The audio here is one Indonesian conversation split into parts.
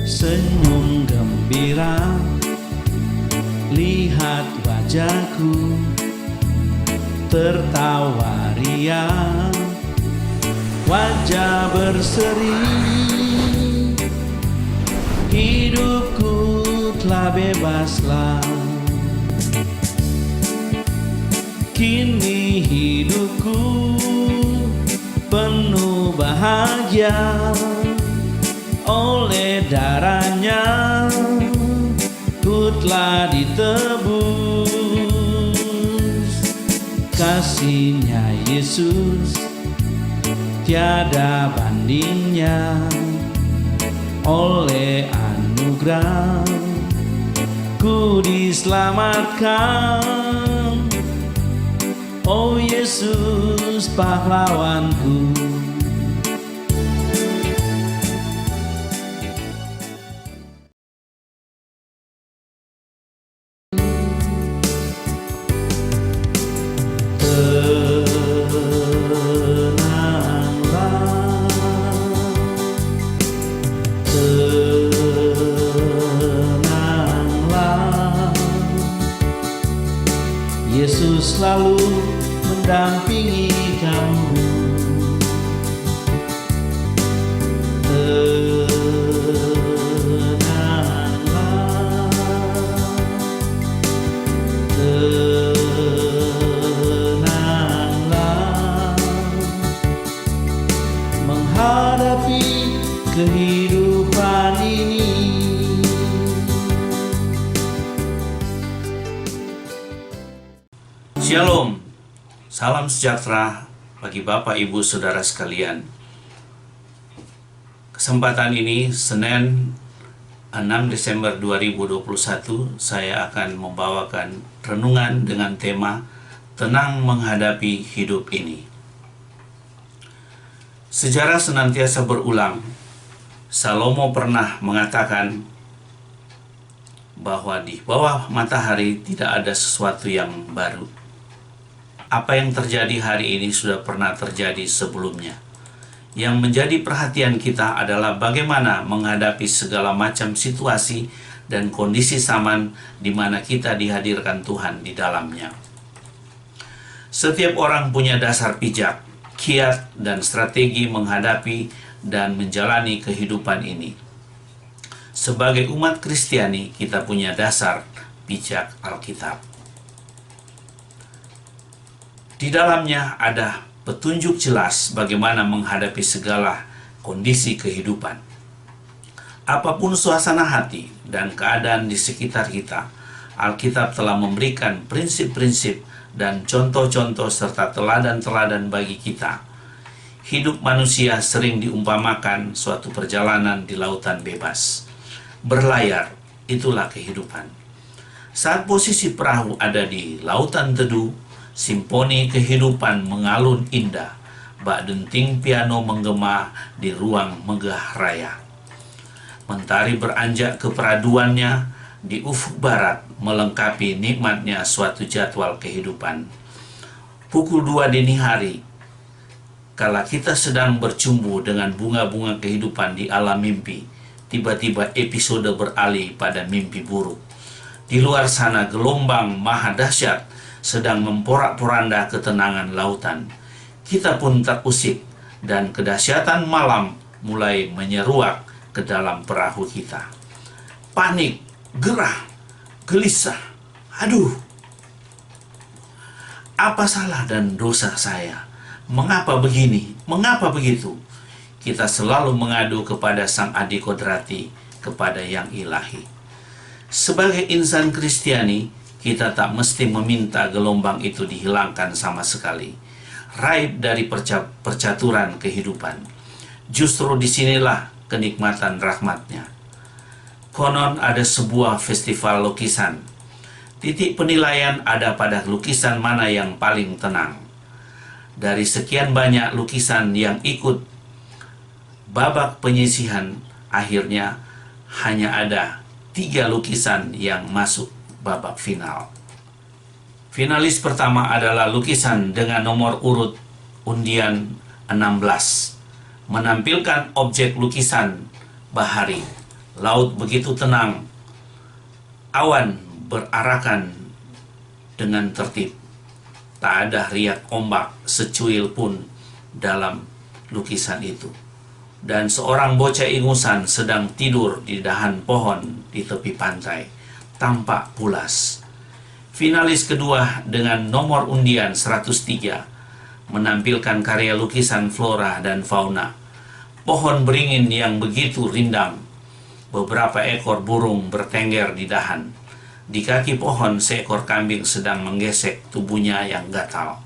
senyum gembira, lihat wajahku tertawa riang, wajah berseri. Hidupku telah bebaslah, kini hidupku penuh bahagia. Oleh darahnya ku telah ditebus. Kasihnya Yesus tiada bandingnya. Oleh anugerah ku diselamatkan. Oh Yesus pahlawanku. Yesus selalu mendampingi kamu. Tenanglah, tenanglah, menghadapi kehidupan ini. Shalom, salam sejahtera bagi Bapak, Ibu, Saudara sekalian. Kesempatan ini, Senin 6 Desember 2021, saya akan membawakan renungan dengan tema Tenang Menghadapi Hidup Ini. Sejarah senantiasa berulang. Salomo pernah mengatakan bahwa di bawah matahari tidak ada sesuatu yang baru. Apa yang terjadi hari ini sudah pernah terjadi sebelumnya. Yang menjadi perhatian kita adalah bagaimana menghadapi segala macam situasi dan kondisi zaman di mana kita dihadirkan Tuhan di dalamnya. Setiap orang punya dasar pijak, kiat, dan strategi menghadapi dan menjalani kehidupan ini. Sebagai umat Kristiani, kita punya dasar pijak Alkitab. Di dalamnya ada petunjuk jelas bagaimana menghadapi segala kondisi kehidupan. Apapun suasana hati dan keadaan di sekitar kita, Alkitab telah memberikan prinsip-prinsip dan contoh-contoh serta teladan-teladan bagi kita. Hidup manusia sering diumpamakan suatu perjalanan di lautan bebas. Berlayar, itulah kehidupan. Saat posisi perahu ada di lautan teduh, simfoni kehidupan mengalun indah, bak denting piano menggema di ruang megah raya. Mentari beranjak ke peraduannya di ufuk barat, melengkapi nikmatnya suatu jadwal kehidupan. Pukul 2 dini hari, kala kita sedang bercumbu dengan bunga-bunga kehidupan di alam mimpi, tiba-tiba episode beralih pada mimpi buruk. Di luar sana gelombang maha dahsyat sedang memporak-poranda ketenangan lautan. Kita pun terusik dan kedahsyatan malam mulai menyeruak ke dalam perahu kita. Panik, gerah, gelisah. Aduh, apa salah dan dosa saya? Mengapa begini? Mengapa begitu? Kita selalu mengadu kepada Sang Adi Kodrati, kepada Yang Ilahi. Sebagai insan Kristiani, kita tak mesti meminta gelombang itu dihilangkan sama sekali. Raib dari percaturan kehidupan. Justru disinilah kenikmatan rahmatnya. Konon ada sebuah festival lukisan. Titik penilaian ada pada lukisan mana yang paling tenang. Dari sekian banyak lukisan yang ikut babak penyisihan, akhirnya hanya ada 3 lukisan yang masuk babak final. Finalis pertama adalah lukisan dengan nomor urut undian 16, menampilkan objek lukisan bahari, Laut begitu tenang, awan berarakan dengan tertib. Tak ada riak ombak secuil pun dalam lukisan itu. Dan seorang bocah ingusan sedang tidur di dahan pohon di tepi pantai, tampak pulas. Finalis kedua dengan nomor undian 103 menampilkan karya lukisan flora dan fauna. Pohon beringin yang begitu rindang, beberapa ekor burung bertengger di dahan. Di kaki pohon seekor kambing sedang menggesek tubuhnya yang gatal.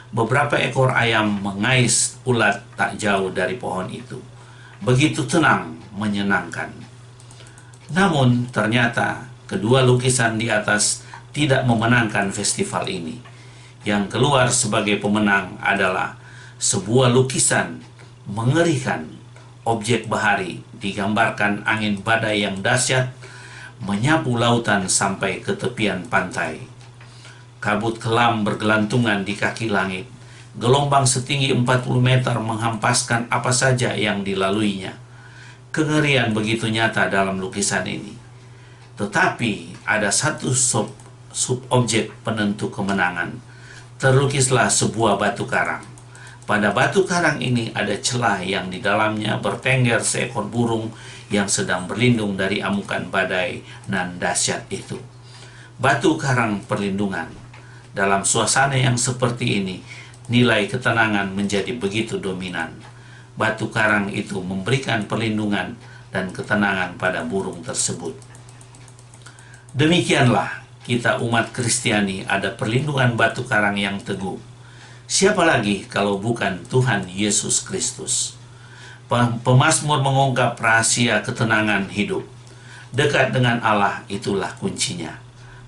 Beberapa ekor ayam mengais ulat tak jauh dari pohon itu. Begitu tenang, menyenangkan. Namun ternyata kedua lukisan di atas tidak memenangkan festival ini. Yang keluar sebagai pemenang adalah sebuah lukisan mengerikan. Objek bahari digambarkan angin badai yang dahsyat menyapu lautan sampai ke tepian pantai. Kabut kelam bergelantungan di kaki langit. Gelombang setinggi 40 meter menghampaskan apa saja yang dilaluinya. Kengerian begitu nyata dalam lukisan ini. Tetapi ada satu sub-objek penentu kemenangan. Terlukislah sebuah batu karang. Pada batu karang ini ada celah yang di dalamnya bertengger seekor burung yang sedang berlindung dari amukan badai nan dahsyat itu. Batu karang perlindungan. Dalam suasana yang seperti ini, nilai ketenangan menjadi begitu dominan. Batu karang itu memberikan perlindungan dan ketenangan pada burung tersebut. Demikianlah kita umat Kristiani ada perlindungan batu karang yang teguh. Siapa lagi kalau bukan Tuhan Yesus Kristus? Pemazmur mengungkap rahasia ketenangan hidup. Dekat dengan Allah itulah kuncinya.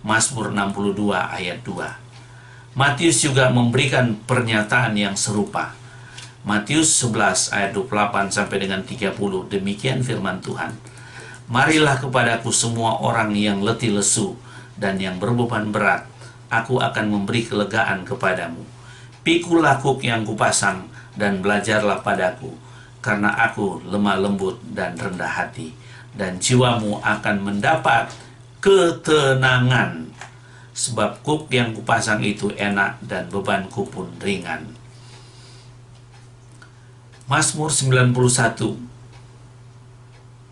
Mazmur 62 ayat 2. Matius juga memberikan pernyataan yang serupa. Matius 11 ayat 28 sampai dengan 30. Demikian firman Tuhan. Marilah kepadaku semua orang yang letih lesu dan yang berbeban berat. Aku akan memberi kelegaan kepadamu. Pikulah kuk yang kupasang dan belajarlah padaku, karena aku lemah lembut dan rendah hati, dan jiwamu akan mendapat ketenangan. Sebab kuk yang kupasang itu enak dan bebanku pun ringan. Mazmur 91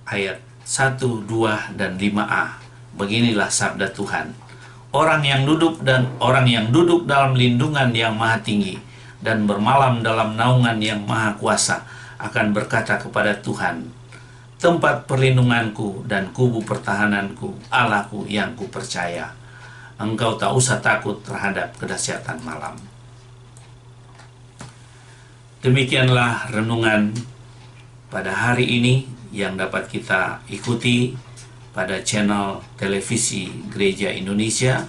ayat 1, 2, dan 5a. Beginilah sabda Tuhan. Orang yang duduk dalam lindungan yang maha tinggi dan bermalam dalam naungan yang maha kuasa akan berkata kepada Tuhan, tempat perlindunganku dan kubu pertahananku, Allahku yang kupercaya. Engkau tak usah takut terhadap kedahsyatan malam. Demikianlah renungan pada hari ini yang dapat kita ikuti pada channel televisi Gereja Indonesia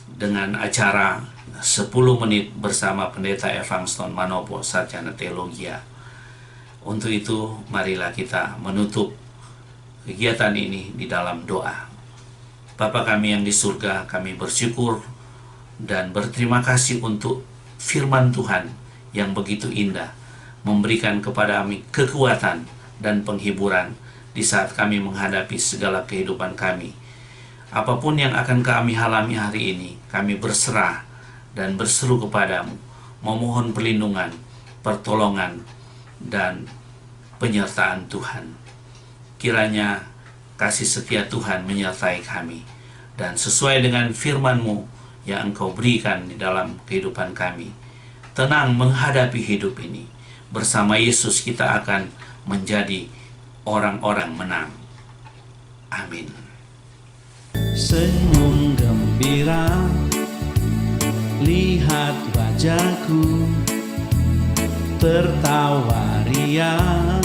dengan acara 10 menit bersama Pendeta Evanston Manopo, Sarjana Teologia. Untuk itu, marilah kita menutup kegiatan ini di dalam doa. Bapa kami yang di surga, kami bersyukur dan berterima kasih untuk firman Tuhan yang begitu indah, memberikan kepada kami kekuatan dan penghiburan di saat kami menghadapi segala kehidupan kami. Apapun yang akan kami alami hari ini, kami berserah dan berseru kepadamu, memohon perlindungan, pertolongan, dan penyertaan Tuhan. Kiranya kasih setia Tuhan menyertai kami, dan sesuai dengan firman-Mu yang Engkau berikan di dalam kehidupan kami, tenang menghadapi hidup ini. Bersama Yesus kita akan menjadi orang-orang menang. Amin. Senyum gembira, lihat wajahku, tertawa riang,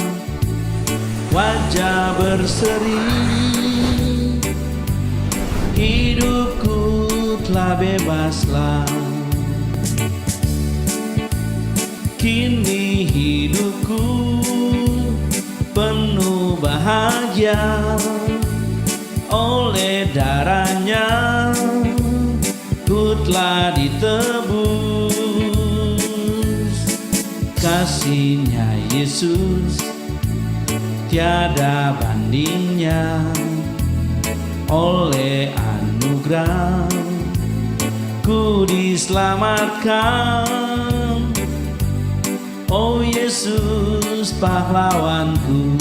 wajah berseri. Hidupku telah bebaslah, kini hidupku penuh bahagia. Oleh darahnya ku telah ditebus. Kasihnya Yesus tiada banding. tandingnya. Oleh anugerah ku diselamatkan. Oh Yesus pahlawanku,